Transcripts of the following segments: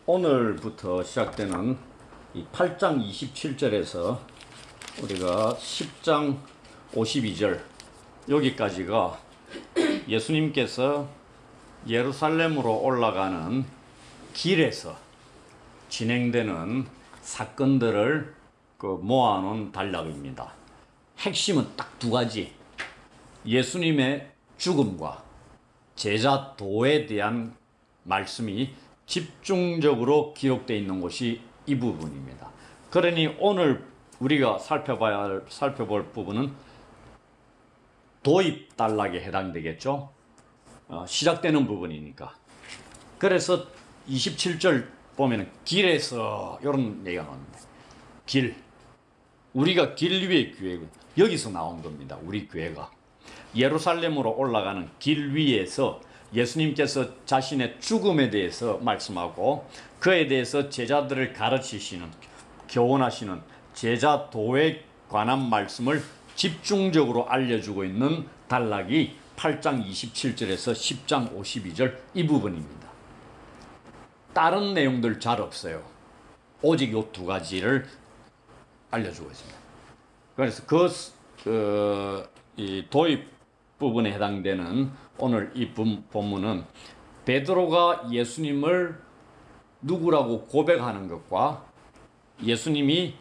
오늘부터 시작되는 이 8장 27절에서 우리가 10장 52절 여기까지가 예수님께서 예루살렘으로 올라가는 길에서 진행되는 사건들을 모아놓은 단락입니다. 핵심은 딱 두 가지. 예수님의 죽음과 제자 도에 대한 말씀이 집중적으로 기록되어 있는 것이 이 부분입니다. 그러니 오늘 우리가 살펴볼 부분은 도입 단락에 해당되겠죠. 시작되는 부분이니까. 그래서 27절 보면 길에서 이런 얘기가 나옵니다. 길. 우리가 길 위의 교회고 여기서 나온 겁니다. 우리 교회가. 예루살렘으로 올라가는 길 위에서 예수님께서 자신의 죽음에 대해서 말씀하고 그에 대해서 제자들을 가르치시는, 교훈하시는 제자도에 관한 말씀을 집중적으로 알려주고 있는 단락이 8장 27절에서 10장 52절 이 부분입니다. 다른 내용들 잘 없어요. 오직 이 두 가지를 알려주고 있습니다. 그래서 이 도입 부분에 해당되는 오늘 이 본문은 베드로가 예수님을 누구라고 고백하는 것과 예수님이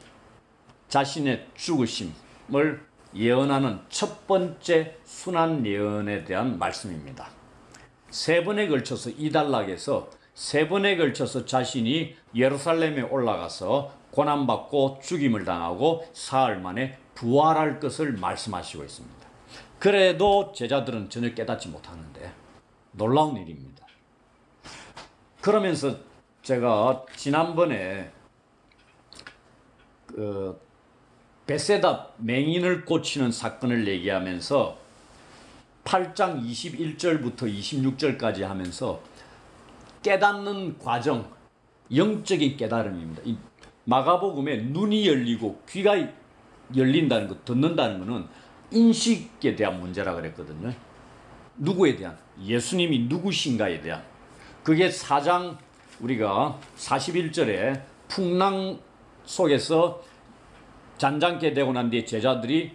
자신의 죽으심을 예언하는 첫 번째 순환 예언에 대한 말씀입니다. 세 번에 걸쳐서 이 단락에서 세 번에 걸쳐서 자신이 예루살렘에 올라가서 고난받고 죽임을 당하고 사흘 만에 부활할 것을 말씀하시고 있습니다. 그래도 제자들은 전혀 깨닫지 못하는데 놀라운 일입니다. 그러면서 제가 지난번에 베세다 맹인을 고치는 사건을 얘기하면서 8장 21절부터 26절까지 하면서 깨닫는 과정, 영적인 깨달음입니다. 이 마가복음에 눈이 열리고 귀가 열린다는 것, 듣는다는 것은 인식에 대한 문제라 그랬거든요. 누구에 대한? 예수님이 누구신가에 대한. 그게 4장 우리가 41절에 풍랑 속에서 잔잔케 되고 난 뒤에 제자들이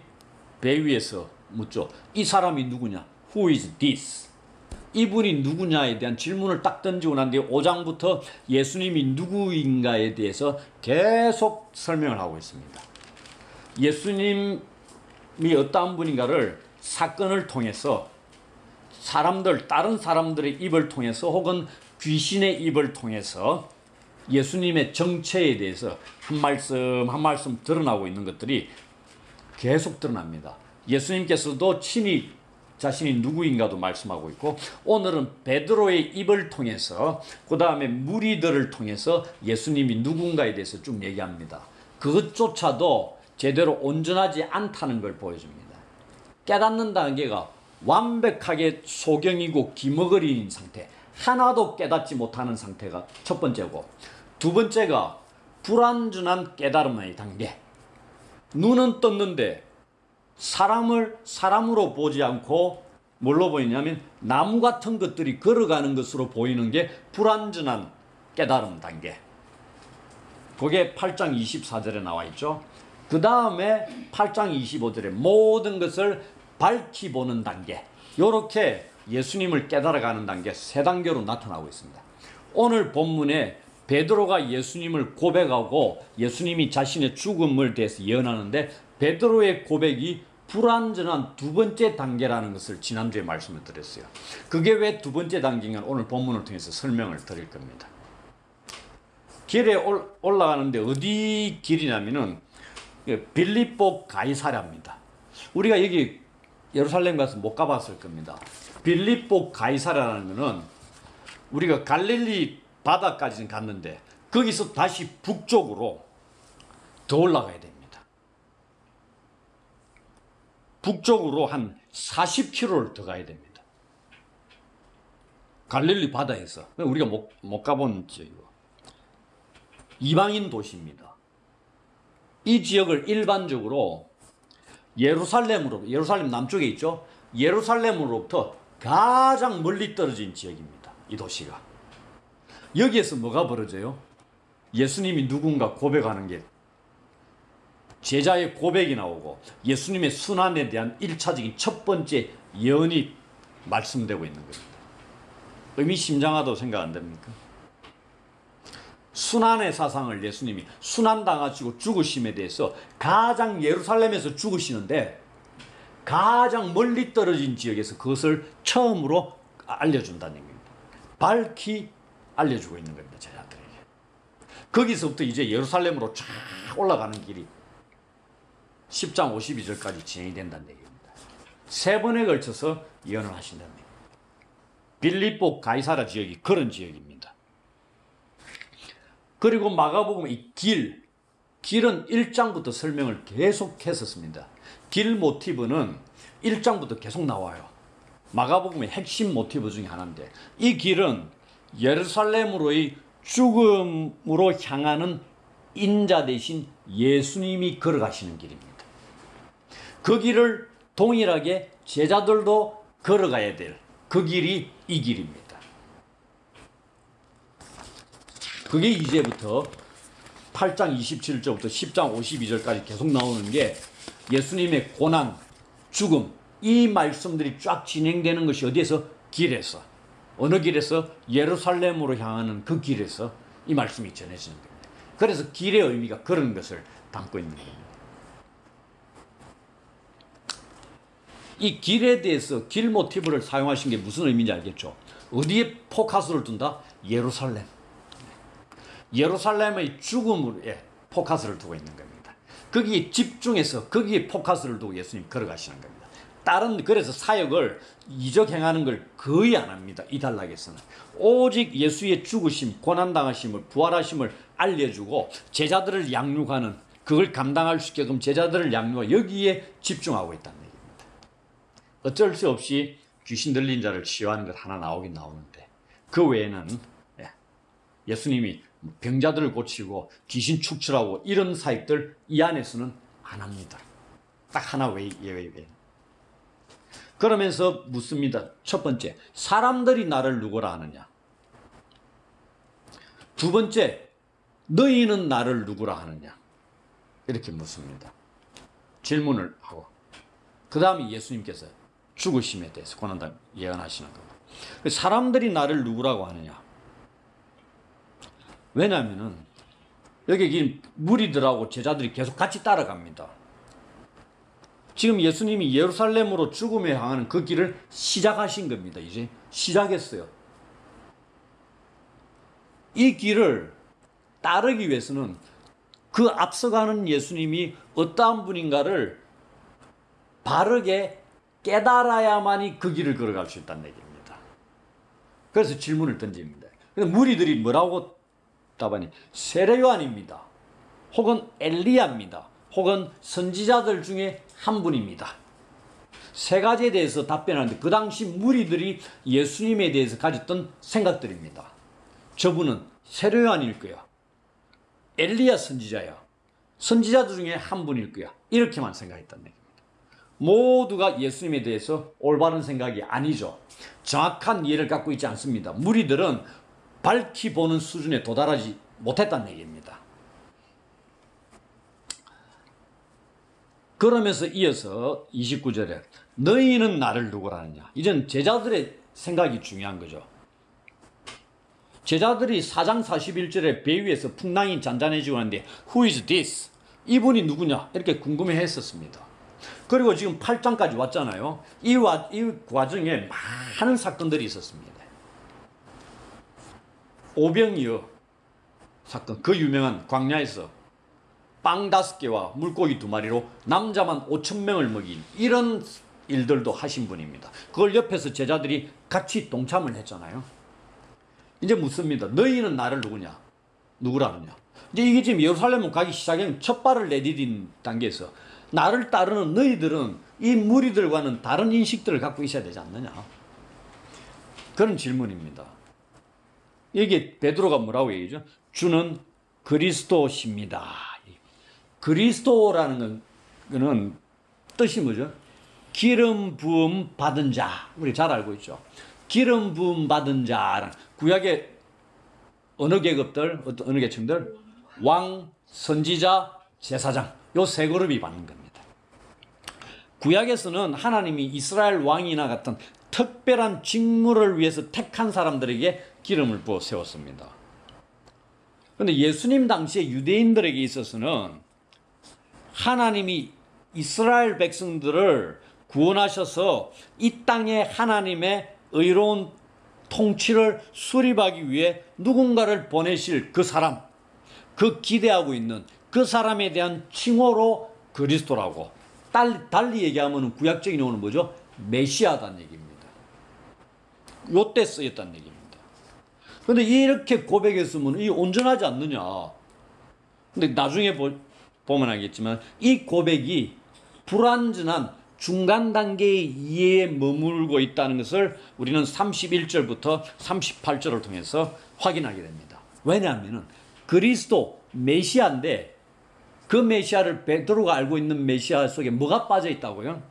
배 위에서 묻죠. 이 사람이 누구냐? Who is this? 이분이 누구냐에 대한 질문을 딱 던지고 난 뒤에 5장부터 예수님이 누구인가에 대해서 계속 설명을 하고 있습니다. 예수님이 어떠한 분인가를 사건을 통해서 다른 사람들의 입을 통해서 혹은 귀신의 입을 통해서 예수님의 정체에 대해서 한 말씀 한 말씀 드러나고 있는 것들이 계속 드러납니다. 예수님께서도 친히 자신이 누구인가도 말씀하고 있고 오늘은 베드로의 입을 통해서 그 다음에 무리들을 통해서 예수님이 누군가에 대해서 쭉 얘기합니다. 그것조차도 제대로 온전하지 않다는 걸 보여줍니다. 깨닫는 단계가 완벽하게 소경이고 기머거리인 상태, 하나도 깨닫지 못하는 상태가 첫 번째고, 두 번째가 불완전한 깨달음의 단계. 눈은 떴는데 사람으로 보지 않고 뭘로 보이냐면 나무 같은 것들이 걸어가는 것으로 보이는 게 불완전한 깨달음 단계. 그게 8장 24절에 나와 있죠. 그 다음에 8장 25절에 모든 것을 밝히 보는 단계. 이렇게 예수님을 깨달아가는 단계 세 단계로 나타나고 있습니다. 오늘 본문에 베드로가 예수님을 고백하고 예수님이 자신의 죽음을 대해서 예언하는데 베드로의 고백이 불완전한 두 번째 단계라는 것을 지난주에 말씀을 드렸어요. 그게 왜 두 번째 단계인가 오늘 본문을 통해서 설명을 드릴 겁니다. 길에 올라가는데 어디 길이냐면은 빌립보 가이사랴입니다. 우리가 여기 예루살렘 가서 못 가봤을 겁니다. 빌립보 가이사랴라는 것은 우리가 갈릴리 바다까지는 갔는데 거기서 다시 북쪽으로 더 올라가야 됩니다. 북쪽으로 한 40km를 더 가야 됩니다. 갈릴리 바다에서. 우리가 못 가본 지역이고 이방인 도시입니다. 이 지역을 일반적으로 예루살렘 남쪽에 있죠. 예루살렘으로부터 가장 멀리 떨어진 지역입니다. 이 도시가. 여기에서 뭐가 벌어져요? 예수님이 누군가 고백하는 게 제자의 고백이 나오고 예수님의 순환에 대한 1차적인 첫 번째 예언이 말씀되고 있는 겁니다. 의미심장하다고 생각 안 됩니까? 순환의 사상을 예수님이 순환당하시고 죽으심에 대해서 가장 예루살렘에서 죽으시는데 가장 멀리 떨어진 지역에서 그것을 처음으로 알려준다는 얘기입니다. 밝히 알려주고 있는 겁니다. 제자들에게. 거기서부터 이제 예루살렘으로 쫙 올라가는 길이 10장 52절까지 진행이 된다는 얘기입니다. 세 번에 걸쳐서 예언을 하신다는 얘기입니다. 빌립보 가이사라 지역이 그런 지역입니다. 그리고 마가복음 이 길은 1장부터 설명을 계속 했었습니다. 길 모티브는 1장부터 계속 나와요. 마가복음의 핵심 모티브 중에 하나인데 이 길은 예루살렘으로의 죽음으로 향하는 인자 대신 예수님이 걸어가시는 길입니다. 그 길을 동일하게 제자들도 걸어가야 될 그 길이 이 길입니다. 그게 이제부터 8장 27절부터 10장 52절까지 계속 나오는 게 예수님의 고난, 죽음, 이 말씀들이 쫙 진행되는 것이 어디에서? 길에서. 어느 길에서? 예루살렘으로 향하는 그 길에서 이 말씀이 전해지는 겁니다. 그래서 길의 의미가 그런 것을 담고 있는 겁니다. 이 길에 대해서 길 모티브를 사용하신 게 무슨 의미인지 알겠죠? 어디에 포커스를 둔다? 예루살렘. 예루살렘의 죽음에 포커스를 두고 있는 겁니다. 거기에 집중해서 거기에 포커스를 두고 예수님 걸어가시는 겁니다. 그래서 사역을 이적 행하는 걸 거의 안 합니다. 이 단락에서는. 오직 예수의 죽으심, 고난당하심을, 부활하심을 알려주고 제자들을 양육하는, 그걸 감당할 수 있게끔 제자들을 양육하고 여기에 집중하고 있다는 얘기입니다. 어쩔 수 없이 귀신 들린 자를 치유하는 것 하나 나오긴 나오는데 그 외에는 예수님이 병자들을 고치고 귀신 축출하고 이런 사역들 이 안에서는 안 합니다. 딱 하나 예외. 그러면서 묻습니다. 첫 번째, 사람들이 나를 누구라 하느냐? 두 번째, 너희는 나를 누구라 하느냐? 이렇게 묻습니다. 질문을 하고 그 다음에 예수님께서 죽으심에 대해서 고난당 예언하시는 겁니다. 사람들이 나를 누구라고 하느냐? 왜냐하면은 여기 무리들하고 제자들이 계속 같이 따라갑니다. 지금 예수님이 예루살렘으로 죽음에 향하는 그 길을 시작하신 겁니다. 이제 시작했어요. 이 길을 따르기 위해서는 그 앞서가는 예수님이 어떠한 분인가를 바르게 깨달아야만이 그 길을 걸어갈 수 있다는 얘기입니다. 그래서 질문을 던집니다. 근데 무리들이 뭐라고 답하니? 세례 요한입니다. 혹은 엘리야입니다. 혹은 선지자들 중에 한 분입니다. 세 가지에 대해서 답변하는데 그 당시 무리들이 예수님에 대해서 가졌던 생각들입니다. 저분은 세례 요한일 거야. 엘리야 선지자야. 선지자들 중에 한 분일 거야. 이렇게만 생각했다는 얘기입니다. 모두가 예수님에 대해서 올바른 생각이 아니죠. 정확한 이해를 갖고 있지 않습니다. 무리들은 밝히 보는 수준에 도달하지 못했다는 얘기입니다. 그러면서 이어서 29절에 너희는 나를 누구라 하느냐? 이젠 제자들의 생각이 중요한 거죠. 제자들이 4장 41절에 배 위에서 풍랑이 잔잔해지고 하는데 Who is this? 이분이 누구냐? 이렇게 궁금해 했었습니다. 그리고 지금 8장까지 왔잖아요. 이 과정에 많은 사건들이 있었습니다. 오병이어 사건, 그 유명한 광야에서 빵 5개와 물고기 2마리로 남자만 5,000명을 먹인 이런 일들도 하신 분입니다. 그걸 옆에서 제자들이 같이 동참을 했잖아요. 이제 묻습니다. 너희는 나를 누구라 하느냐? 이제 이게 지금 예루살렘 가기 시작한 첫 발을 내디딘 단계에서 나를 따르는 너희들은 이 무리들과는 다른 인식들을 갖고 있어야 되지 않느냐? 그런 질문입니다. 이게 베드로가 뭐라고 얘기하죠? 주는 그리스도십니다. 그리스도라는 것은 뜻이 뭐죠? 기름 부음 받은 자. 우리 잘 알고 있죠. 기름 부음 받은 자. 구약의 어느 계급들, 어느 계층들? 왕, 선지자, 제사장. 요 세 그룹이 받는 겁니다. 구약에서는 하나님이 이스라엘 왕이나 같은 특별한 직무를 위해서 택한 사람들에게 기름을 부어 세웠습니다. 그런데 예수님 당시에 유대인들에게 있어서는 하나님이 이스라엘 백성들을 구원하셔서 이 땅에 하나님의 의로운 통치를 수립하기 위해 누군가를 보내실 그 사람, 그 기대하고 있는 그 사람에 대한 칭호로 그리스도라고, 달리 얘기하면 구약적인 용어는 뭐죠? 메시아다는 얘기입니다. 요때 쓰였다는 얘기입니다. 그런데 이렇게 고백했으면 이 온전하지 않느냐. 근데 나중에 보면 알겠지만 이 고백이 불완전한 중간 단계의 이해에 머물고 있다는 것을 우리는 31절부터 38절을 통해서 확인하게 됩니다. 왜냐하면 그리스도 메시아인데 그 메시아를 베드로가 알고 있는 메시아 속에 뭐가 빠져 있다고요?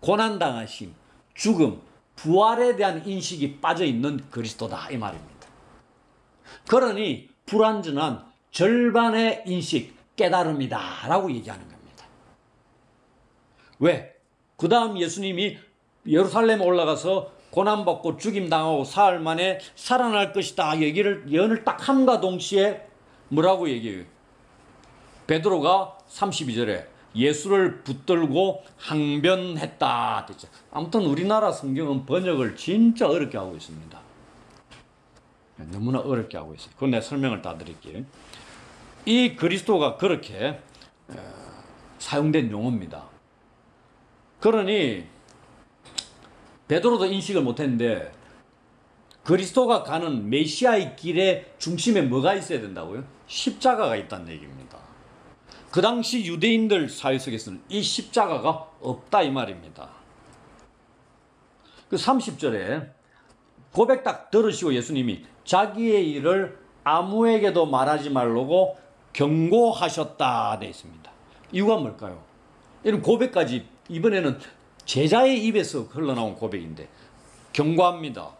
고난당하심, 죽음, 부활에 대한 인식이 빠져 있는 그리스도다 이 말입니다. 그러니 불완전한 절반의 인식, 깨달음이다 라고 얘기하는 겁니다. 왜? 그 다음 예수님이 예루살렘 올라가서 고난받고 죽임당하고 사흘 만에 살아날 것이다 예언을 딱 함과 동시에 뭐라고 얘기해요? 베드로가 32절에 예수를 붙들고 항변했다 됐죠. 아무튼 우리나라 성경은 번역을 진짜 어렵게 하고 있습니다. 너무나 어렵게 하고 있어요. 그건 내가 설명을 다 드릴게요. 이 그리스도가 그렇게 사용된 용어입니다. 그러니 베드로도 인식을 못했는데 그리스도가 가는 메시아의 길의 중심에 뭐가 있어야 된다고요? 십자가가 있다는 얘기입니다. 그 당시 유대인들 사회 속에서는 이 십자가가 없다 이 말입니다. 그 30절에 고백 딱 들으시고 예수님이 자기의 일을 아무에게도 말하지 말라고 경고하셨다 되어 있습니다. 이유가 뭘까요? 이런 고백까지 이번에는 제자의 입에서 흘러나온 고백인데 경고합니다.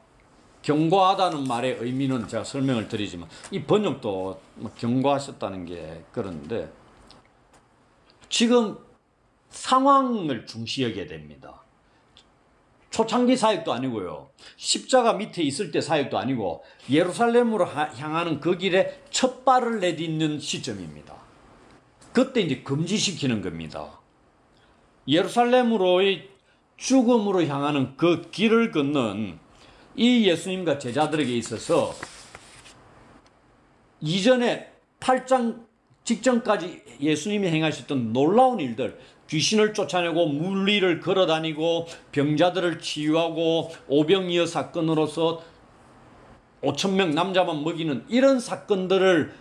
경고하다는 말의 의미는 제가 설명을 드리지만 이 번역도 경고하셨다는 게 그런데 지금 상황을 중시 여겨야 됩니다. 초창기 사역도 아니고요. 십자가 밑에 있을 때 사역도 아니고 예루살렘으로 향하는 그 길에 첫 발을 내딛는 시점입니다. 그때 이제 금지시키는 겁니다. 예루살렘으로의 죽음으로 향하는 그 길을 걷는 이 예수님과 제자들에게 있어서 이전에 8장 직전까지 예수님이 행하셨던 놀라운 일들, 귀신을 쫓아내고 물리를 걸어다니고 병자들을 치유하고 오병이어 사건으로서 5,000명 남자만 먹이는 이런 사건들을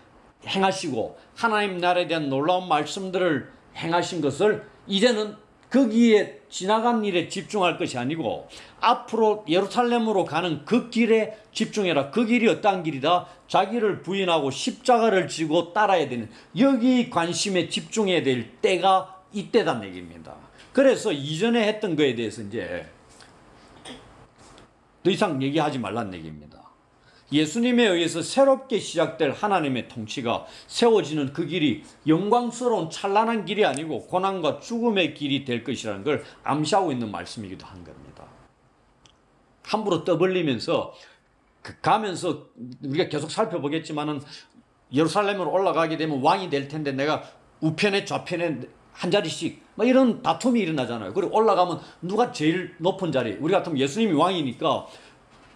행하시고 하나님 나라에 대한 놀라운 말씀들을 행하신 것을 이제는 거기에 지나간 일에 집중할 것이 아니고 앞으로 예루살렘으로 가는 그 길에 집중해라. 그 길이 어떠한 길이다? 자기를 부인하고 십자가를 지고 따라야 되는 여기 관심에 집중해야 될 때가 이때란 얘기입니다. 그래서 이전에 했던 거에 대해서 이제 더 이상 얘기하지 말란 얘기입니다. 예수님에 의해서 새롭게 시작될 하나님의 통치가 세워지는 그 길이 영광스러운 찬란한 길이 아니고 고난과 죽음의 길이 될 것이라는 걸 암시하고 있는 말씀이기도 한 겁니다. 함부로 떠벌리면서 가면서 우리가 계속 살펴보겠지만은 예루살렘으로 올라가게 되면 왕이 될 텐데 내가 우편에 좌편에 한 자리씩 막 이런 다툼이 일어나잖아요. 그리고 올라가면 누가 제일 높은 자리, 우리 같으면 예수님이 왕이니까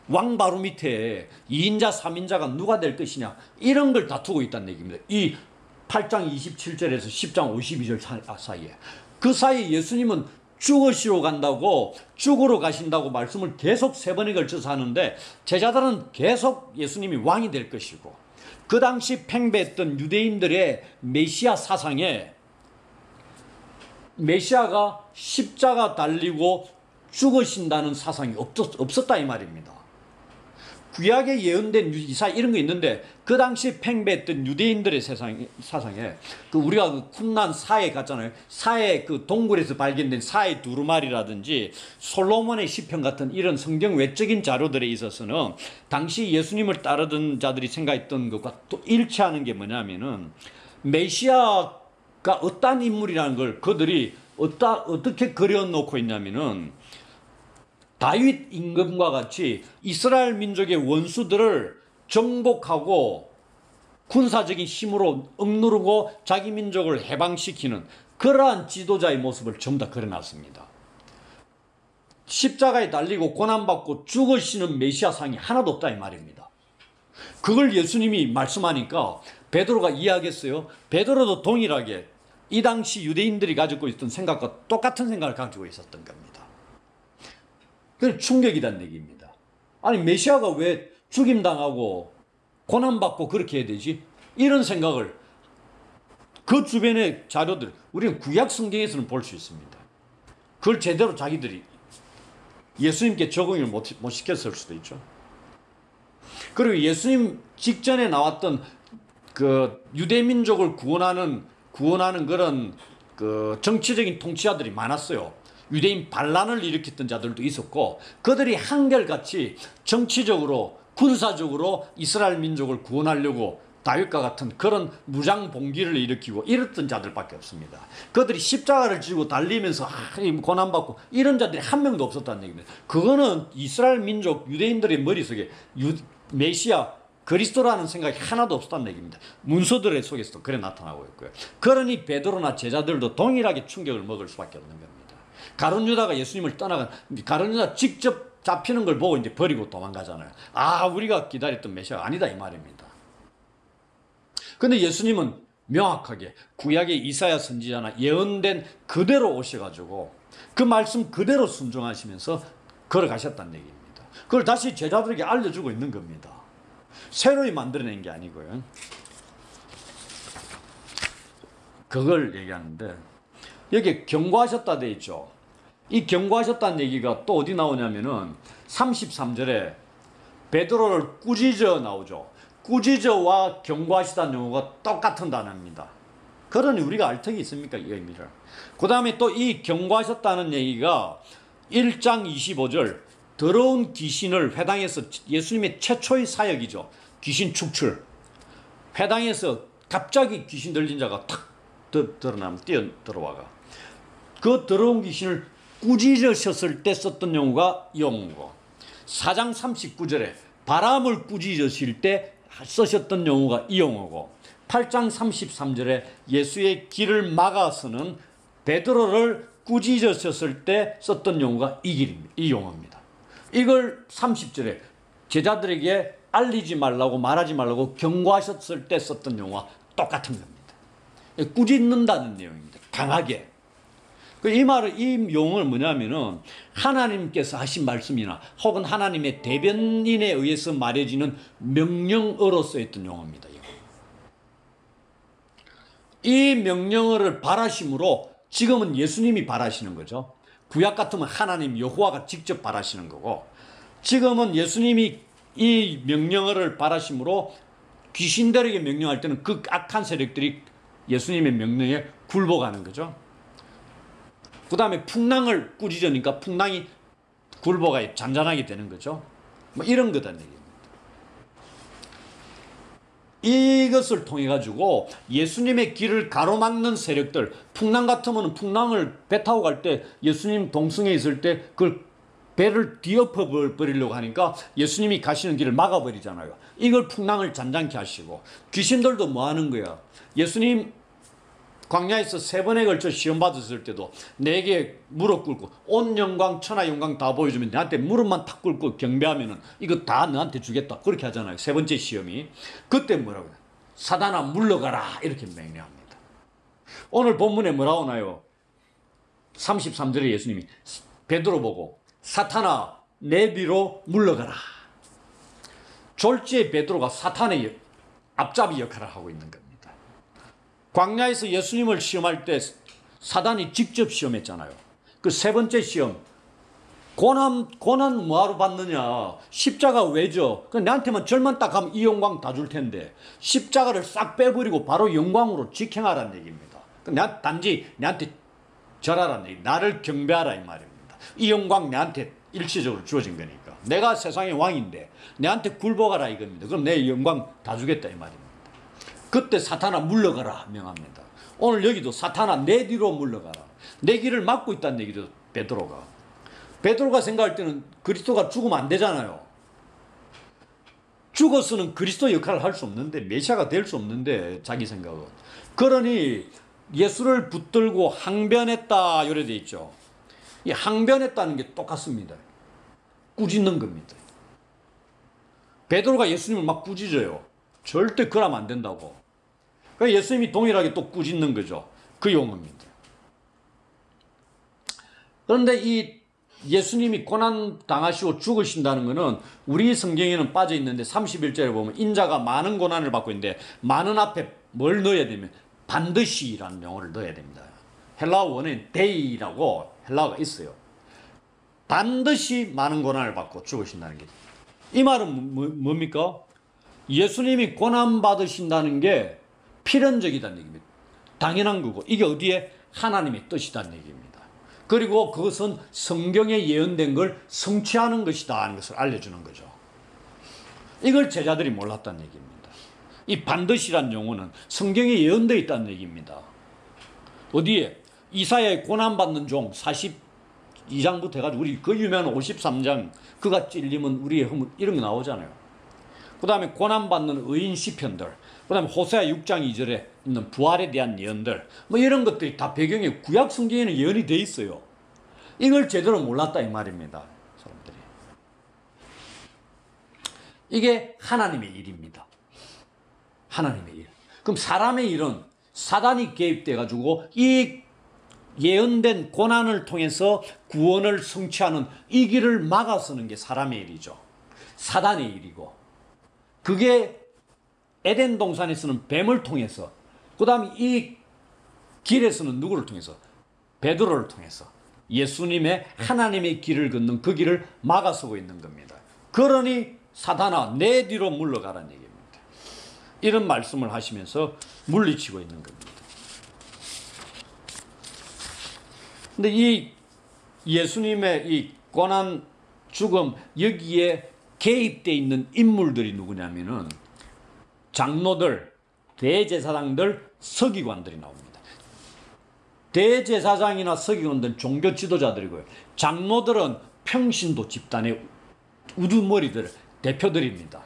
왕 바로 밑에 2인자 3인자가 누가 될 것이냐 이런 걸 다투고 있다는 얘기입니다. 이 8장 27절에서 10장 52절 사이에 그 사이에 예수님은 죽으시러 간다고 죽으러 가신다고 말씀을 계속 3번에 걸쳐서 하는데 제자들은 계속 예수님이 왕이 될 것이고 그 당시 팽배했던 유대인들의 메시아 사상에 메시아가 십자가 달리고 죽으신다는 사상이 없었다 이 말입니다. 구약에 예언된 이사야 이런 거 있는데 그 당시 팽배했던 유대인들의 사상에 그 우리가 그 쿰란 사해 갔잖아요. 사해 그 동굴에서 발견된 사해 두루마리라든지 솔로몬의 시편 같은 이런 성경 외적인 자료들에 있어서는 당시 예수님을 따르던 자들이 생각했던 것과 또 일치하는 게 뭐냐면은 메시아가 어떤 인물이라는 걸 그들이 어떻게 그려놓고 있냐면은 다윗 임금과 같이 이스라엘 민족의 원수들을 정복하고 군사적인 힘으로 억누르고 자기 민족을 해방시키는 그러한 지도자의 모습을 전부 다 그려놨습니다. 십자가에 달리고 고난받고 죽으시는 메시아상이 하나도 없다 이 말입니다. 그걸 예수님이 말씀하니까 베드로가 이해하겠어요? 베드로도 동일하게 이 당시 유대인들이 가지고 있던 생각과 똑같은 생각을 가지고 있었던 겁니다. 그건 충격이란 얘기입니다. 아니 메시아가 왜 죽임당하고 고난받고 그렇게 해야 되지? 이런 생각을 그 주변의 자료들 우리는 구약 성경에서는 볼 수 있습니다. 그걸 제대로 자기들이 예수님께 적응을 못 시켰을 수도 있죠. 그리고 예수님 직전에 나왔던 그 유대민족을 구원하는 그런 그 정치적인 통치자들이 많았어요. 유대인 반란을 일으켰던 자들도 있었고 그들이 한결같이 정치적으로 군사적으로 이스라엘 민족을 구원하려고 다윗과 같은 그런 무장 봉기를 일으키고 이랬던 자들밖에 없습니다. 그들이 십자가를 지고 달리면서 고난받고 이런 자들이 한 명도 없었다는 얘기입니다. 그거는 이스라엘 민족 유대인들의 머릿속에 메시아 그리스도라는 생각이 하나도 없었다는 얘기입니다. 문서들의 속에서도 그래 나타나고 있고요. 그러니 베드로나 제자들도 동일하게 충격을 먹을 수밖에 없는 겁니다. 가룟 유다가 예수님을 떠나간 가룟 유다 직접 잡히는 걸 보고 이제 버리고 도망가잖아요. 아, 우리가 기다렸던 메시아가 아니다 이 말입니다. 근데 예수님은 명확하게 구약의 이사야 선지자나 예언된 그대로 오셔가지고 그 말씀 그대로 순종하시면서 걸어가셨다는 얘기입니다. 그걸 다시 제자들에게 알려주고 있는 겁니다. 새로이 만들어낸 게 아니고요. 그걸 얘기하는데 여기 경고하셨다 돼 있죠. 이 경고하셨다는 얘기가 또 어디 나오냐면은 33절에 베드로를 꾸짖어 나오죠. 꾸짖어와 경고하시다는 용어가 똑같은 단어입니다. 그러니 우리가 알 턱이 있습니까? 이 의미를. 그 다음에 또 이 경고하셨다는 얘기가 1장 25절 더러운 귀신을 회당에서 예수님의 최초의 사역이죠. 귀신 축출. 회당에서 갑자기 귀신 들린 자가 탁 드러나면 뛰어 들어와가. 그 더러운 귀신을 꾸짖으셨을 때 썼던 용어가 이 용어고 4장 39절에 바람을 꾸짖으실 때 쓰셨던 용어가 이 용어고 8장 33절에 예수의 길을 막아서는 베드로를 꾸짖으셨을 때 썼던 용어가 이 용어입니다. 이걸 30절에 제자들에게 알리지 말라고 말하지 말라고 경고하셨을 때 썼던 용어와 똑같은 겁니다. 꾸짖는다는 내용입니다. 강하게. 이 말은 이 용어는 뭐냐면은 하나님께서 하신 말씀이나 혹은 하나님의 대변인에 의해서 말해지는 명령어로 쓰였던 용어입니다. 이 명령어를 발하심으로 지금은 예수님이 발하시는 거죠. 구약 같으면 하나님 여호와가 직접 발하시는 거고 지금은 예수님이 이 명령어를 발하심으로 귀신들에게 명령할 때는 그 악한 세력들이 예수님의 명령에 굴복하는 거죠. 그 다음에 풍랑을 꾸짖으니까 풍랑이 굴복하게 잔잔하게 되는 거죠. 뭐 이런 거다 얘기입니다. 이것을 통해 가지고 예수님의 길을 가로막는 세력들, 풍랑 같으면 풍랑을 배 타고 갈 때 예수님 동승에 있을 때 그걸 배를 뒤엎어 버리려고 하니까 예수님이 가시는 길을 막아버리잖아요. 이걸 풍랑을 잔잔케 하시고 귀신들도 뭐 하는 거야? 예수님 광야에서 3번에 걸쳐 시험 받았을 때도 내게 무릎 꿇고 온 영광 천하 영광 다 보여주면 나한테 무릎만 탁 꿇고 경배하면은 이거 다 너한테 주겠다 그렇게 하잖아요. 3번째 시험이. 그때 뭐라고 해요? 사단아 물러가라 이렇게 명령합니다. 오늘 본문에 뭐라고 나요? 33절에 예수님이 베드로 보고 사탄아 내 뒤로 물러가라. 졸지에 베드로가 사탄의 앞잡이 역할을 하고 있는 겁니다. 광야에서 예수님을 시험할 때 사단이 직접 시험했잖아요. 그 3번째 시험 고난 뭐하러 받느냐? 십자가 왜죠? 그 내한테만 절만 딱 하면 이 영광 다 줄 텐데 십자가를 싹 빼버리고 바로 영광으로 직행하라는 얘기입니다. 단지 내한테 절하라는 얘기, 나를 경배하라 이 말입니다. 이 영광 내한테 일시적으로 주어진 거니까. 내가 세상의 왕인데 내한테 굴복하라 이겁니다. 그럼 내 영광 다 주겠다 이 말입니다. 그때 사탄아 물러가라 명합니다. 오늘 여기도 사탄아 내 뒤로 물러가라. 내 길을 막고 있다는 얘기죠. 베드로가 생각할 때는 그리스도가 죽으면 안 되잖아요. 죽어서는 그리스도 역할을 할 수 없는데, 메시아가 될 수 없는데 자기 생각은. 그러니 예수를 붙들고 항변했다 이래 돼 있죠. 이 항변했다는 게 똑같습니다. 꾸짖는 겁니다. 베드로가 예수님을 막 꾸짖어요. 절대 그러면 안 된다고. 그러니까 예수님이 동일하게 또 꾸짖는 거죠. 그 용어입니다. 그런데 이 예수님이 고난 당하시고 죽으신다는 것은 우리 성경에는 빠져 있는데 31절에 보면 인자가 많은 고난을 받고 있는데 많은 앞에 뭘 넣어야 되면 반드시라는 용어를 넣어야 됩니다. 헬라어 원어엔 데이라고 헬라어가 있어요. 반드시 많은 고난을 받고 죽으신다는 게. 이 말은 뭡니까? 예수님이 고난 받으신다는 게 필연적이다는 얘기입니다. 당연한 거고 이게 어디에? 하나님의 뜻이다는 얘기입니다. 그리고 그것은 성경에 예언된 걸 성취하는 것이다 하는 것을 알려주는 거죠. 이걸 제자들이 몰랐다는 얘기입니다. 이 반드시란 용어는 성경에 예언되어 있다는 얘기입니다. 어디에? 이사야의 고난받는 종 42장부터 해가지고 우리 그 유명한 53장 그가 찔림은 우리의 허물 이런 거 나오잖아요. 그 다음에 고난받는 의인 시편들, 그 다음에 호세아 6장 2절에 있는 부활에 대한 예언들, 뭐 이런 것들이 다 배경에 구약 성경에는 예언이 돼 있어요. 이걸 제대로 몰랐다 이 말입니다. 사람들이. 이게 하나님의 일입니다. 하나님의 일. 그럼 사람의 일은 사단이 개입돼 가지고 이 예언된 고난을 통해서 구원을 성취하는 이 길을 막아서는 게 사람의 일이죠. 사단의 일이고, 그게 에덴 동산에서는 뱀을 통해서, 그 다음에 이 길에서는 누구를 통해서? 베드로를 통해서 예수님의 하나님의 길을 걷는 그 길을 막아서고 있는 겁니다. 그러니 사단아 내 뒤로 물러가라는 얘기입니다. 이런 말씀을 하시면서 물리치고 있는 겁니다. 근데 이 예수님의 이 고난, 죽음, 여기에 개입되어 있는 인물들이 누구냐면은 장로들, 대제사장들, 서기관들이 나옵니다. 대제사장이나 서기관들은 종교 지도자들이고요. 장로들은 평신도 집단의 우두머리들, 대표들입니다.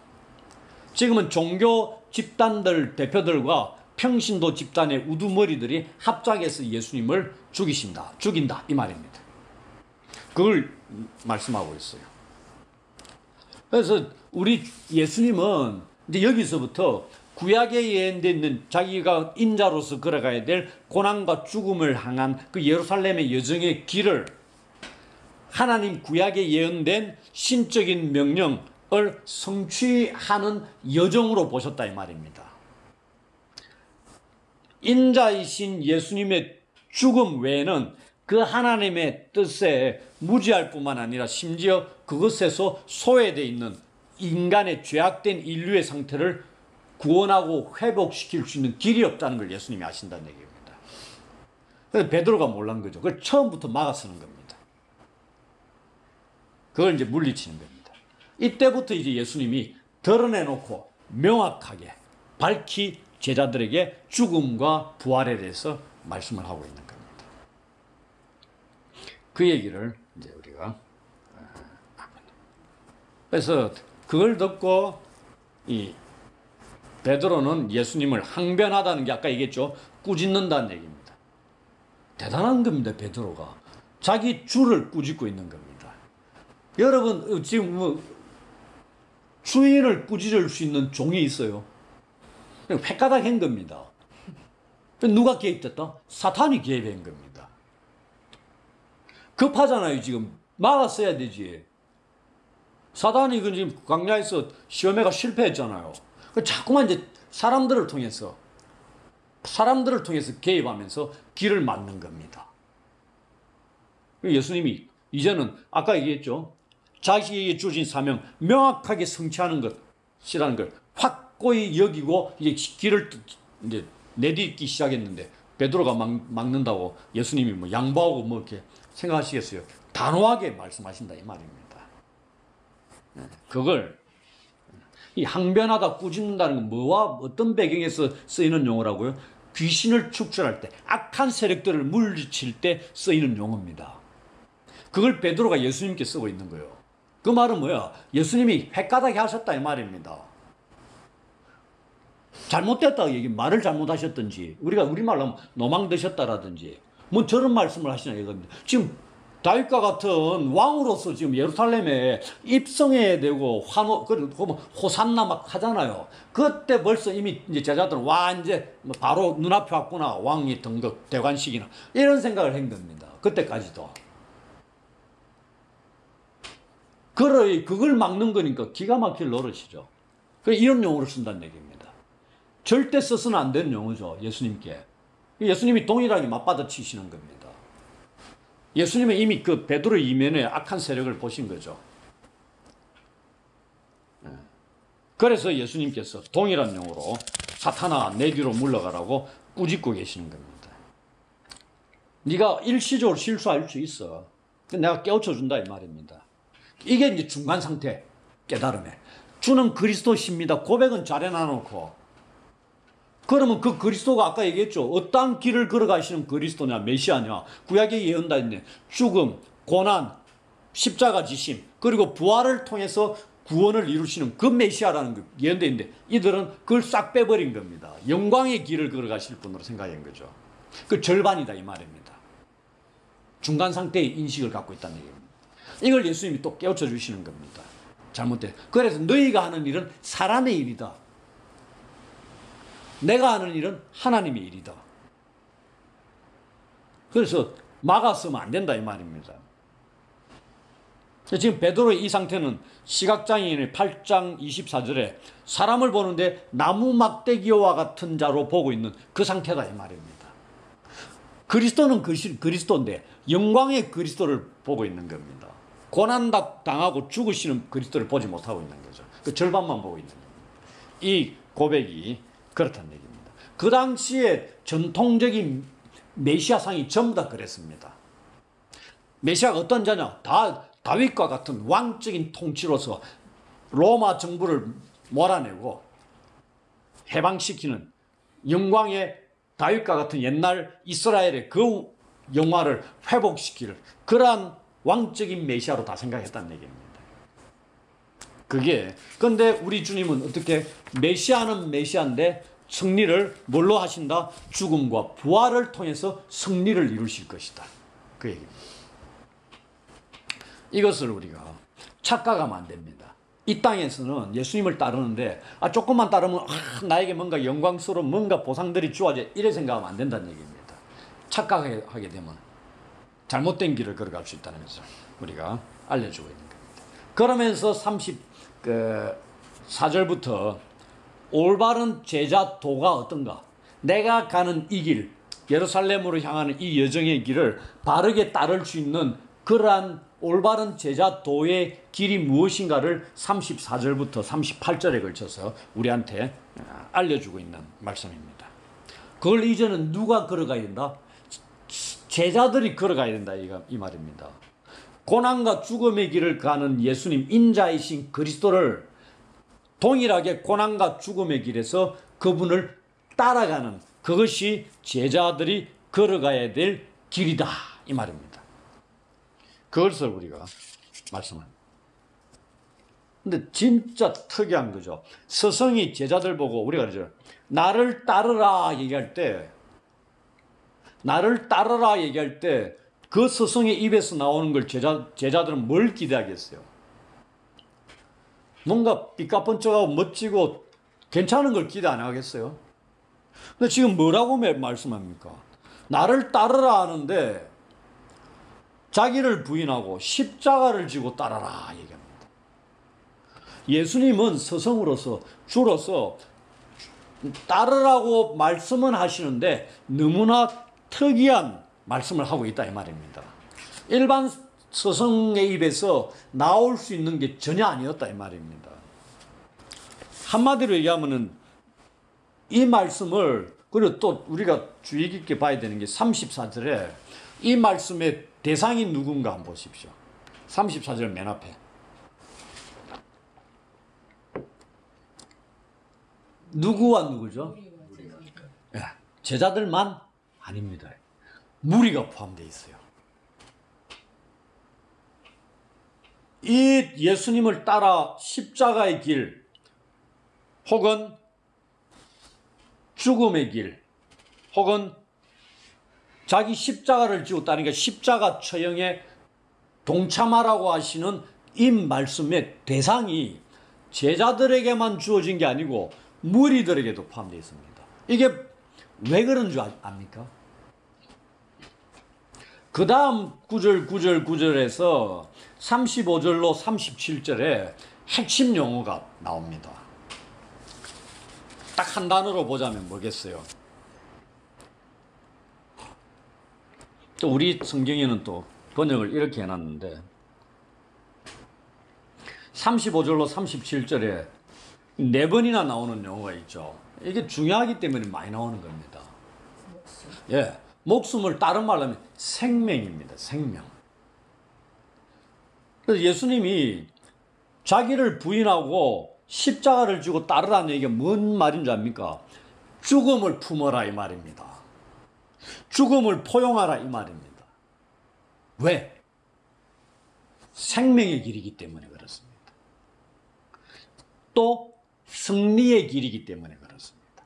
지금은 종교 집단들 대표들과 평신도 집단의 우두머리들이 합작해서 예수님을 죽인다 이 말입니다. 그걸 말씀하고 있어요. 그래서 우리 예수님은 이제 여기서부터 구약에 예언되어 있는 자기가 인자로서 걸어가야 될 고난과 죽음을 향한 그 예루살렘의 여정의 길을 하나님 구약에 예언된 신적인 명령을 성취하는 여정으로 보셨다 이 말입니다. 인자이신 예수님의 죽음 외에는 그 하나님의 뜻에 무지할 뿐만 아니라 심지어 그것에서 소외되어 있는 인간의 죄악된 인류의 상태를 구원하고 회복시킬 수 있는 길이 없다는 걸 예수님이 아신다는 얘기입니다. 그래서 베드로가 몰란 거죠. 그걸 처음부터 막아서는 겁니다. 그걸 이제 물리치는 겁니다. 이때부터 이제 예수님이 드러내놓고 명확하게 밝히 제자들에게 죽음과 부활에 대해서 말씀을 하고 있는 겁니다. 그 얘기를 이제 우리가 그래서 그걸 듣고 이 베드로는 예수님을 항변하다는 게 아까 얘기했죠. 꾸짖는다는 얘기입니다. 대단한 겁니다. 베드로가 자기 주를 꾸짖고 있는 겁니다. 여러분 지금 뭐 주인을 꾸짖을 수 있는 종이 있어요? 획가닥한 겁니다. 누가 개입됐다? 사탄이 개입한 겁니다. 급하잖아요. 지금 막았어야 되지. 사단이 그 지금 광야에서 시험회가 실패했잖아요. 자꾸만 이제 사람들을 통해서 개입하면서 길을 막는 겁니다. 예수님이 이제는 아까 얘기했죠. 자기에게 주신 사명 명확하게 성취하는 것이라는 걸 확고히 여기고 이제 길을 이제 내딛기 시작했는데 베드로가 막는다고 예수님이 뭐 양보하고 뭐 이렇게 생각하시겠어요? 단호하게 말씀하신다 이 말입니다. 그걸 이 항변하다 꾸짖는다는 건 뭐와 어떤 배경에서 쓰이는 용어라고요? 귀신을 축출할 때, 악한 세력들을 물리칠 때 쓰이는 용어입니다. 그걸 베드로가 예수님께 쓰고 있는 거예요. 그 말은 뭐야? 예수님이 헷가닥게 하셨다 이 말입니다. 잘못됐다 얘기, 말을 잘못하셨든지, 우리가 우리말로 하면 노망드셨다라든지, 뭐 저런 말씀을 하시나 이겁니다. 지금 다윗과 같은 왕으로서 지금 예루살렘에 입성해야 되고 그리고 호산나 막 하잖아요. 그때 벌써 이미 이제 제자들은 와 이제 바로 눈앞에 왔구나, 왕이 등극 대관식이나 이런 생각을 한 겁니다. 그때까지도. 그걸 막는 거니까 기가 막힐 노릇이죠. 이런 용어를 쓴다는 얘기입니다. 절대 써서는 안 되는 용어죠, 예수님께. 예수님이 동일하게 맞받아치시는 겁니다. 예수님은 이미 그 베드로 이면에 악한 세력을 보신 거죠. 그래서 예수님께서 동일한 용어로 사탄아 내 뒤로 물러가라고 꾸짖고 계시는 겁니다. 네가 일시적으로 실수할 수 있어. 내가 깨우쳐준다 이 말입니다. 이게 이제 중간 상태, 깨달음에. 주는 그리스도십니다. 고백은 잘 해놔놓고. 그러면 그 그리스도가 아까 얘기했죠. 어떠한 길을 걸어가시는 그리스도냐, 메시아냐. 구약에 예언다 했네. 죽음, 고난, 십자가 지심, 그리고 부활을 통해서 구원을 이루시는 그 메시아라는 거 예언돼 있는데 이들은 그걸 싹 빼버린 겁니다. 영광의 길을 걸어가실 분으로 생각한 거죠. 그 절반이다 이 말입니다. 중간 상태의 인식을 갖고 있다는 얘기입니다. 이걸 예수님이 또 깨우쳐 주시는 겁니다. 잘못된. 그래서 너희가 하는 일은 사람의 일이다. 내가 하는 일은 하나님의 일이다. 그래서 막았으면 안 된다 이 말입니다. 지금 베드로의 이 상태는 시각장애인의 8장 24절에 사람을 보는데 나무 막대기와 같은 자로 보고 있는 그 상태다 이 말입니다. 그리스도는 그리스도인데 영광의 그리스도를 보고 있는 겁니다. 고난 당하고 죽으시는 그리스도를 보지 못하고 있는 거죠. 그 절반만 보고 있는 겁니다. 이 고백이 그렇다는 얘기입니다. 그 당시에 전통적인 메시아상이 전부 다 그랬습니다. 메시아가 어떤 자냐? 다윗과 같은 왕적인 통치로서 로마 정부를 몰아내고 해방시키는 영광의 다윗과 같은 옛날 이스라엘의 그 영화를 회복시킬 그러한 왕적인 메시아로 다 생각했다는 얘기입니다. 근데 우리 주님은 어떻게 메시아는 메시아인데 승리를 뭘로 하신다? 죽음과 부활을 통해서 승리를 이루실 것이다. 그 얘기입니다. 이것을 우리가 착각하면 안 됩니다. 이 땅에서는 예수님을 따르는데 조금만 따르면 나에게 뭔가 영광스러운 뭔가 보상들이 주어져 이래 생각하면 안 된다는 얘기입니다. 착각하게 되면 잘못된 길을 걸어갈 수 있다는 것을 우리가 알려주고 있는 겁니다. 그러면서 34절부터 올바른 제자도가 어떤가? 내가 가는 이 길, 예루살렘으로 향하는 이 여정의 길을 바르게 따를 수 있는 그러한 올바른 제자도의 길이 무엇인가를 34절부터 38절에 걸쳐서 우리한테 알려주고 있는 말씀입니다. 그걸 이제는 누가 걸어가야 된다? 제자들이 걸어가야 된다 이 말입니다. 고난과 죽음의 길을 가는 예수님 인자이신 그리스도를 동일하게 고난과 죽음의 길에서 그분을 따라가는 그것이 제자들이 걸어가야 될 길이다 이 말입니다. 그것을 우리가 말씀합니다. 근데 진짜 특이한 거죠. 스승이 제자들 보고 우리가 그러죠. 나를 따르라 얘기할 때 그 스승의 입에서 나오는 걸 제자들은 뭘 기대하겠어요? 뭔가 삐까뻔쩍하고 멋지고 괜찮은 걸 기대 안 하겠어요? 근데 지금 뭐라고 말씀합니까? 나를 따르라 하는데 자기를 부인하고 십자가를 지고 따라라 얘기합니다. 예수님은 스승으로서 주로서 따르라고 말씀은 하시는데 너무나 특이한 말씀을 하고 있다 이 말입니다. 일반 스승의 입에서 나올 수 있는 게 전혀 아니었다 이 말입니다. 한마디로 얘기하면은 이 말씀을, 그리고 또 우리가 주의 깊게 봐야 되는 게 34절에 이 말씀의 대상이 누군가 한번 보십시오. 34절 맨 앞에. 누구와 누구죠? 제자들만 아닙니다. 무리가 포함되어 있어요. 이 예수님을 따라 십자가의 길 혹은 죽음의 길 혹은 자기 십자가를 지고 따르니까 십자가 처형에 동참하라고 하시는 이 말씀의 대상이 제자들에게만 주어진 게 아니고 무리들에게도 포함되어 있습니다. 이게 왜 그런 줄 압니까? 그 다음 9절에서 35절로 37절에 핵심 용어가 나옵니다. 딱 한 단어로 보자면 뭐겠어요? 또 우리 성경에는 또 번역을 이렇게 해놨는데 35절로 37절에 4번이나 나오는 용어가 있죠. 이게 중요하기 때문에 많이 나오는 겁니다. 예, 목숨을 다른 말로 하면 생명입니다. 생명. 그래서 예수님이 자기를 부인하고 십자가를 지고 따르라는 얘기가 뭔 말인 줄 압니까? 죽음을 품어라 이 말입니다. 죽음을 포용하라 이 말입니다. 왜? 생명의 길이기 때문에 그렇습니다. 또 승리의 길이기 때문에 그렇습니다.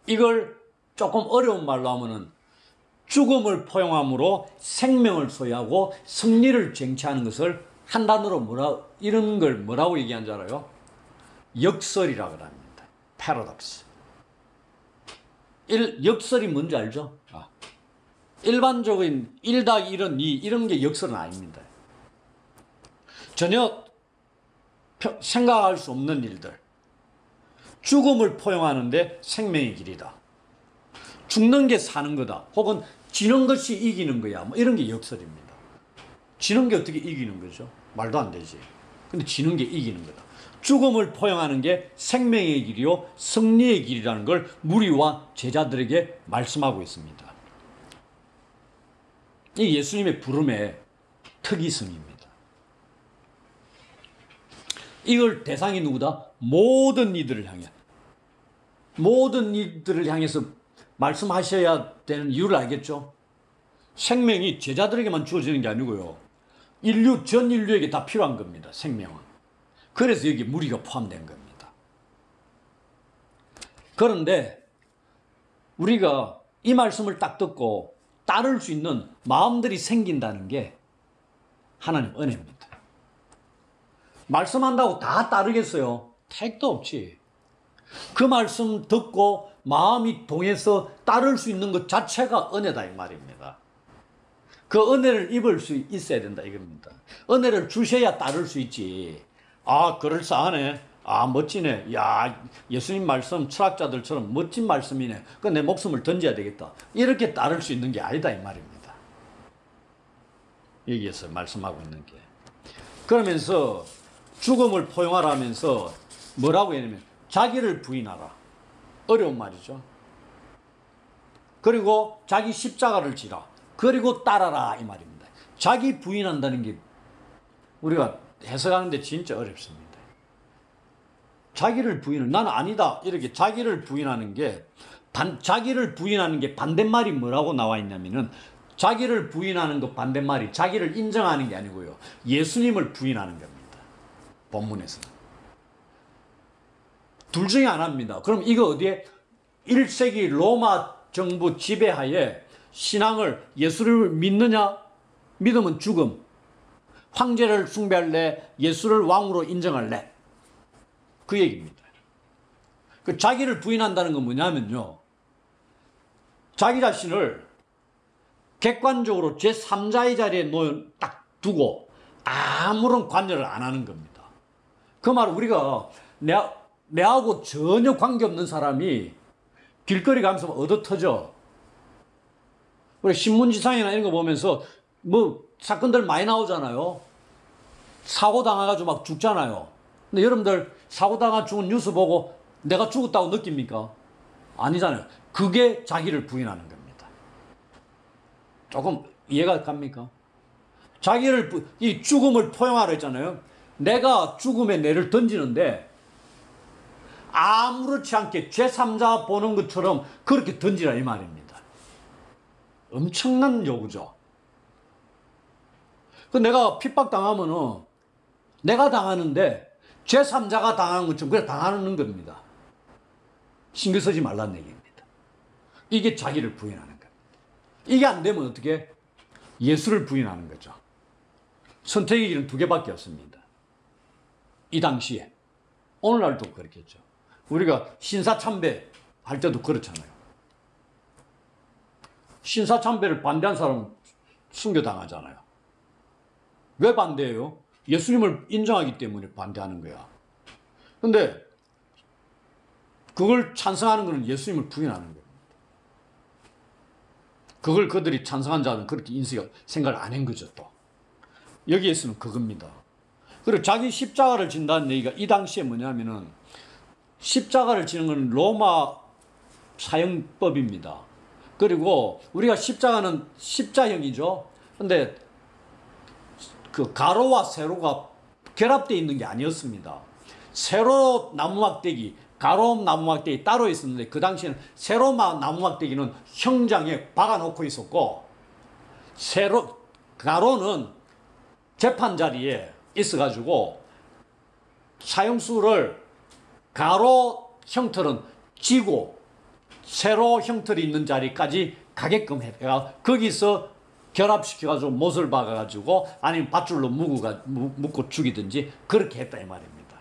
이걸 조금 어려운 말로 하면은 죽음을 포용함으로 생명을 소유하고 승리를 쟁취하는 것을 한 단어로 이런 걸 뭐라고 얘기한 줄 알아요? 역설이라고 합니다. 패러독스. 역설이 뭔지 알죠? 일반적인 1+1은 2 이런 게 역설은 아닙니다. 전혀 생각할 수 없는 일들. 죽음을 포용하는데 생명의 길이다. 죽는 게 사는 거다. 혹은 지는 것이 이기는 거야. 뭐 이런 게 역설입니다. 지는 게 어떻게 이기는 거죠? 말도 안 되지. 근데 지는 게 이기는 거다. 죽음을 포용하는 게 생명의 길이요 승리의 길이라는 걸 무리와 제자들에게 말씀하고 있습니다. 이 예수님의 부름의 특이성입니다. 이걸 대상이 누구다? 모든 이들을 향해. 모든 이들을 향해서 말씀하셔야 되는 이유를 알겠죠? 생명이 제자들에게만 주어지는 게 아니고요. 전 인류에게 다 필요한 겁니다. 생명은. 그래서 여기 무리가 포함된 겁니다. 그런데 우리가 이 말씀을 딱 듣고 따를 수 있는 마음들이 생긴다는 게 하나님 은혜입니다. 말씀한다고 다 따르겠어요? 택도 없지. 그 말씀 듣고 마음이 동해서 따를 수 있는 것 자체가 은혜다 이 말입니다. 그 은혜를 입을 수 있어야 된다 이겁니다. 은혜를 주셔야 따를 수 있지. 아 그럴싸하네. 아 멋지네. 야 예수님 말씀 철학자들처럼 멋진 말씀이네. 그 내 목숨을 던져야 되겠다. 이렇게 따를 수 있는 게 아니다 이 말입니다. 여기에서 말씀하고 있는 게. 그러면서 죽음을 포용하라 하면서 뭐라고 했냐면 자기를 부인하라. 어려운 말이죠. 그리고 자기 십자가를 지라. 그리고 따라라 이 말입니다. 자기 부인한다는 게 우리가 해석하는데 진짜 어렵습니다. 자기를 부인을 나는 아니다 이렇게 자기를 부인하는 게 자기를 부인하는 게 반대말이 뭐라고 나와 있냐면은 자기를 부인하는 것 반대말이 자기를 인정하는 게 아니고요. 예수님을 부인하는 겁니다. 본문에서는. 둘 중에 하나입니다. 그럼 이거 어디에? 1세기 로마 정부 지배하에 신앙을 예수를 믿느냐? 믿으면 죽음. 황제를 숭배할래? 예수를 왕으로 인정할래? 그 얘기입니다. 그 자기를 부인한다는 건 뭐냐면요. 자기 자신을 객관적으로 제3자의 자리에 딱 두고 아무런 관여를 안 하는 겁니다. 그 말은 우리가 내하고 전혀 관계없는 사람이 길거리 가면서 얻어 터져. 우리 신문지상이나 이런 거 보면서 뭐 사건들 많이 나오잖아요. 사고 당해가지고 막 죽잖아요. 근데 여러분들 사고 당해 죽은 뉴스 보고 내가 죽었다고 느낍니까? 아니잖아요. 그게 자기를 부인하는 겁니다. 조금 이해가 갑니까? 이 죽음을 포용하라 했잖아요. 내가 죽음에 내를 던지는데 아무렇지 않게 제3자 보는 것처럼 그렇게 던지라 이 말입니다. 엄청난 요구죠. 그 내가 핍박당하면은 내가 당하는데 제3자가 당하는 것처럼 그래 당하는 겁니다. 신경 쓰지 말라는 얘기입니다. 이게 자기를 부인하는 겁니다. 이게 안 되면 어떻게? 예수를 부인하는 거죠. 선택의 길은 두 개밖에 없습니다. 이 당시에. 오늘날도 그렇겠죠. 우리가 신사참배 할 때도 그렇잖아요. 신사참배를 반대한 사람은 순교당하잖아요. 왜 반대해요? 예수님을 인정하기 때문에 반대하는 거야. 근데 그걸 찬성하는 것은 예수님을 부인하는 거예요. 그걸 그들이 찬성한 자는 그렇게 생각을 안 한 거죠, 또. 여기에서는 그겁니다. 그리고 자기 십자가를 진다는 얘기가 이 당시에 뭐냐면은 십자가를 지는 건 로마 사형법입니다. 그리고 우리가 십자가는 십자형이죠. 근데 그 가로와 세로가 결합되어 있는 게 아니었습니다. 세로 나무막대기, 가로 나무막대기 따로 있었는데 그 당시에는 세로 나무막대기는 형장에 박아놓고 있었고 가로는 재판 자리에 있어가지고 사형수를 가로 형틀은 지고 세로 형틀이 있는 자리까지 가게끔 해가 거기서 결합시켜가지고 못을 박아가지고 아니면 밧줄로 묶고 죽이든지 그렇게 했다 이 말입니다.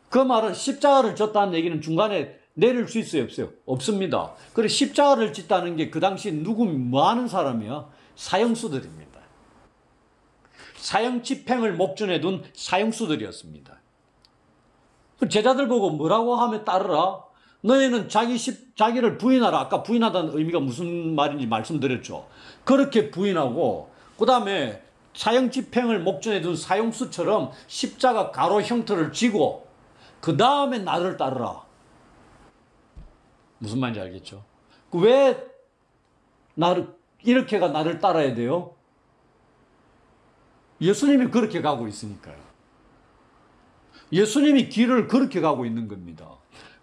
그 말은 십자가를 졌다는 얘기는 중간에 내릴 수 있어요 없어요? 없습니다. 그리고 십자가를 짓다는 게 그 당시 뭐 하는 사람이야? 사형수들입니다. 사형 집행을 목전에 둔 사형수들이었습니다. 제자들 보고 뭐라고 하면 따르라? 너희는 자기를 부인하라. 아까 부인하다는 의미가 무슨 말인지 말씀드렸죠. 그렇게 부인하고 그 다음에 사형 집행을 목전에 둔 사형수처럼 십자가 가로 형태를 쥐고 그 다음에 나를 따르라. 무슨 말인지 알겠죠? 왜 이렇게가 나를 따라야 돼요? 예수님이 그렇게 가고 있으니까요. 예수님이 길을 그렇게 가고 있는 겁니다.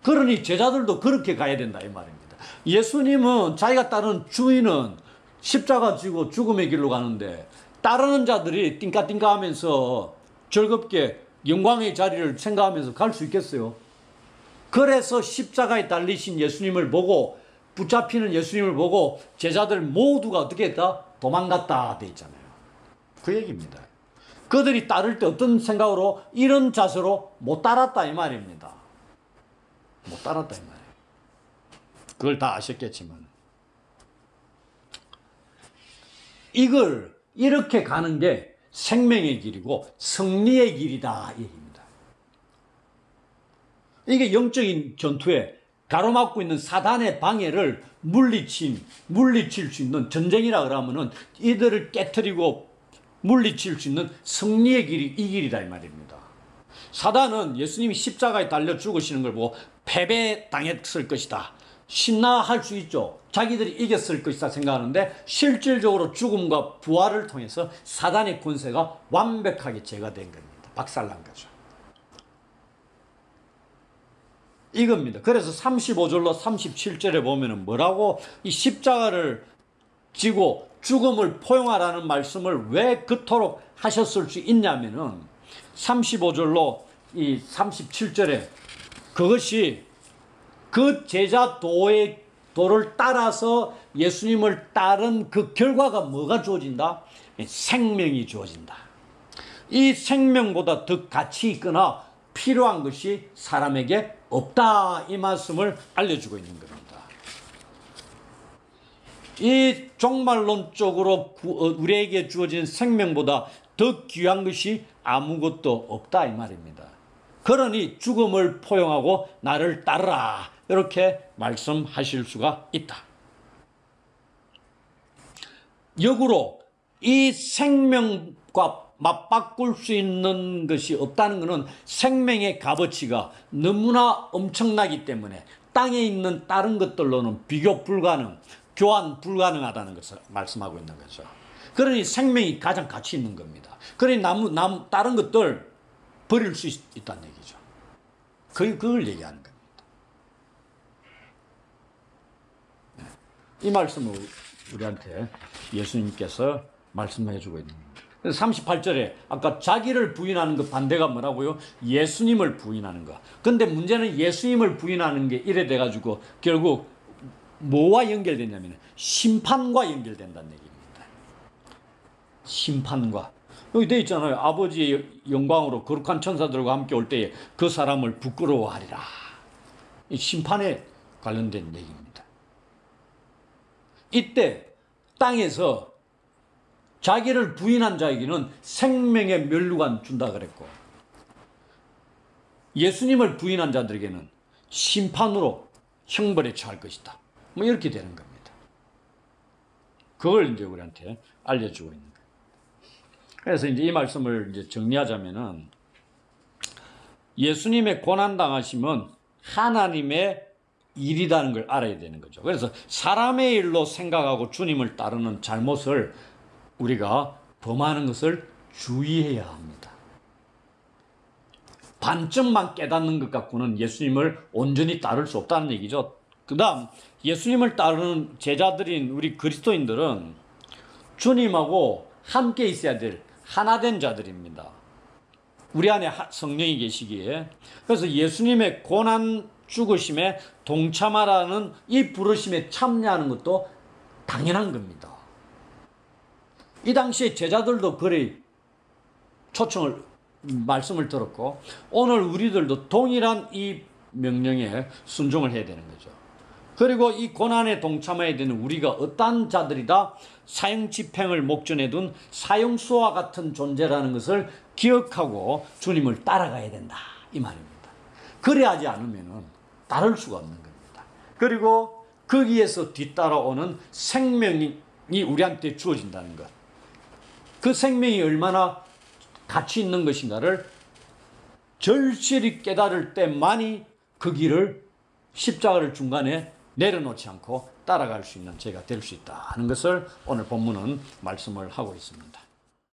그러니 제자들도 그렇게 가야 된다 이 말입니다. 예수님은 자기가 따르는 주인은 십자가 지고 죽음의 길로 가는데 따르는 자들이 띵까띵까 하면서 즐겁게 영광의 자리를 생각하면서 갈 수 있겠어요? 그래서 십자가에 달리신 예수님을 보고 붙잡히는 예수님을 보고 제자들 모두가 어떻게 했다? 도망갔다 돼 있잖아요. 그 얘기입니다. 그들이 따를 때 어떤 생각으로 이런 자세로 못 따랐다 이 말입니다. 못 따랐다 이 말이에요. 그걸 다 아셨겠지만 이걸 이렇게 가는 게 생명의 길이고 승리의 길이다 이 얘기입니다. 이게 영적인 전투에 가로막고 있는 사단의 방해를 물리칠 수 있는 전쟁이라 그러면은 이들을 깨트리고 물리칠 수 있는 승리의 길이 이 길이다 이 말입니다. 사단은 예수님이 십자가에 달려 죽으시는 걸 보고 패배당했을 것이다. 신나할 수 있죠. 자기들이 이겼을 것이다 생각하는데 실질적으로 죽음과 부활을 통해서 사단의 권세가 완벽하게 제거된 겁니다. 박살난 거죠. 이겁니다. 그래서 35절로 37절에 보면은 뭐라고 이 십자가를 지고 죽음을 포용하라는 말씀을 왜 그토록 하셨을 수 있냐면은 35절로 이 37절에 그것이 그 제자 도를 따라서 예수님을 따른 그 결과가 뭐가 주어진다? 생명이 주어진다. 이 생명보다 더 가치 있거나 필요한 것이 사람에게 없다 이 말씀을 알려주고 있는 겁니다. 이 종말론적으로 우리에게 주어진 생명보다 더 귀한 것이 아무것도 없다 이 말입니다. 그러니 죽음을 포용하고 나를 따르라 이렇게 말씀하실 수가 있다. 역으로 이 생명과 맞바꿀 수 있는 것이 없다는 것은 생명의 값어치가 너무나 엄청나기 때문에 땅에 있는 다른 것들로는 비교 불가능, 교환 불가능하다는 것을 말씀하고 있는 거죠. 그러니 생명이 가장 가치 있는 겁니다. 그러니 다른 것들 버릴 수 있다는 얘기죠. 그걸 얘기하는 겁니다. 이 말씀을 우리한테 예수님께서 말씀해 주고 있는 겁니다. 38절에 아까 자기를 부인하는 것 반대가 뭐라고요? 예수님을 부인하는 것. 근데 문제는 예수님을 부인하는 게 이래 돼가지고 결국 뭐와 연결되냐면 심판과 연결된다는 얘기입니다. 심판과. 여기 돼 있잖아요. 아버지의 영광으로 거룩한 천사들과 함께 올 때에 그 사람을 부끄러워하리라. 이 심판에 관련된 얘기입니다. 이때 땅에서 자기를 부인한 자에게는 생명의 면류관 준다 그랬고, 예수님을 부인한 자들에게는 심판으로 형벌에 처할 것이다. 뭐 이렇게 되는 겁니다. 그걸 이제 우리한테 알려주고 있는 거예요. 그래서 이제 이 말씀을 이제 정리하자면은, 예수님의 고난 당하심은 하나님의 일이라는 걸 알아야 되는 거죠. 그래서 사람의 일로 생각하고 주님을 따르는 잘못을 우리가 범하는 것을 주의해야 합니다. 반쯤만 깨닫는 것 갖고는 예수님을 온전히 따를 수 없다는 얘기죠. 그 다음 예수님을 따르는 제자들인 우리 그리스도인들은 주님하고 함께 있어야 될 하나된 자들입니다. 우리 안에 성령이 계시기에. 그래서 예수님의 고난 죽으심에 동참하라는 이 부르심에 참여하는 것도 당연한 겁니다. 이 당시에 제자들도 그래 말씀을 들었고, 오늘 우리들도 동일한 이 명령에 순종을 해야 되는 거죠. 그리고 이 고난에 동참해야 되는 우리가 어떠한 자들이다? 사형집행을 목전에 둔 사형수와 같은 존재라는 것을 기억하고 주님을 따라가야 된다, 이 말입니다. 그래야지 않으면 따를 수가 없는 겁니다. 그리고 거기에서 뒤따라오는 생명이 우리한테 주어진다는 것, 그 생명이 얼마나 가치 있는 것인가를 절실히 깨달을 때만이 그 길을, 십자가를 중간에 내려놓지 않고 따라갈 수 있는 제가 될 수 있다 하는 것을 오늘 본문은 말씀을 하고 있습니다.